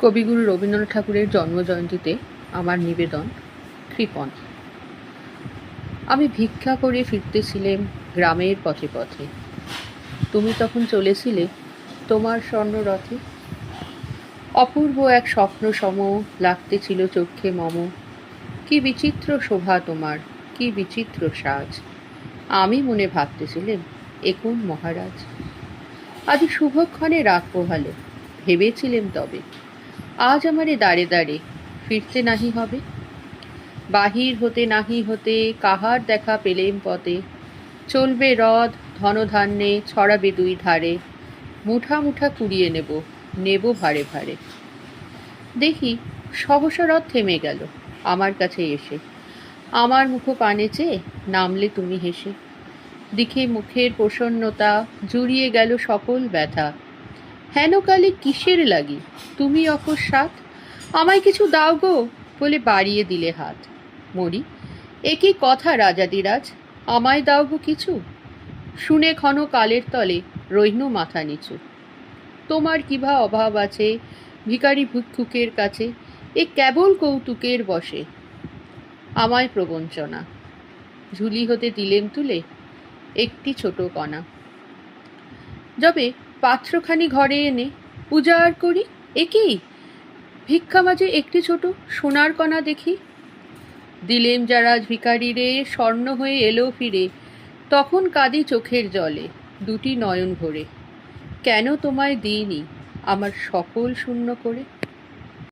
কবিগুরু রবীন্দ্রনাথ ঠাকুরের জন্মজয়ন্তীতে আমার নিবেদন কৃপণ। আমি ভিক্ষা করে ফিরতেছিলাম গ্রামের পথে পথে। তুমি তখন চলেছিলে তোমার স্বর্ণরথে। অপূর্ব এক স্বপ্ন সম লাগতেছিল চক্ষে মম। কি বিচিত্র শোভা তোমার, কি বিচিত্র সাজ। আমি মনে ভাবতেছিলাম এ কোন মহারাজ। আজ শুভক্ষণে রাত পোহালো, ভেবেছিলেম তবে আজ আমারে দাঁড়ে দাঁড়ে ফিরতে নাহি হবে। বাহির হতে নাহি হতে কাহার দেখা পেলেম পথে। চলবে রথ ধনধান্যে ছড়াবে দুই ধারে। মুঠা মুঠা কুড়িয়ে নেব, নেব ভারে ভারে। দেখি সহসা রথ থেমে গেল আমার কাছে এসে। আমার মুখ পানে চেয়ে নামলে তুমি হেসে। দিকে মুখের প্রসন্নতা জুড়িয়ে গেল সকল ব্যথা। হেন কালে কিসের লাগি তুমি অকস্মাৎ। আমায় কিছু দাও গো বলে বাড়িয়ে দিলে হাত। মরি এ কি কথা রাজাদিরাজ, আমায় দাও গো কিছু। শুনে ক্ষণ কালের তলে রইনু মাথা নিচু। তোমার কিভা অভাব আছে ভিখারি ভিক্ষুকের কাছে, এ কেবল কৌতুকের বসে আমায় প্রবঞ্চনা। ঝুলি হতে দিলেন তুলে একটি ছোট কণা। যবে পাত্রখানি ঘরে এনে উজাড় করি, একেই ভিক্ষা মাঝে একটি ছোট সোনার কণা দেখি। দিলেম যারা ভিখারি রে স্বর্ণ হয়ে এলো ফিরে। তখন কাঁদি চোখের জলে দুটি নয়ন ভরে। কেন তোমায় দিইনি আমার সকল শূন্য করে।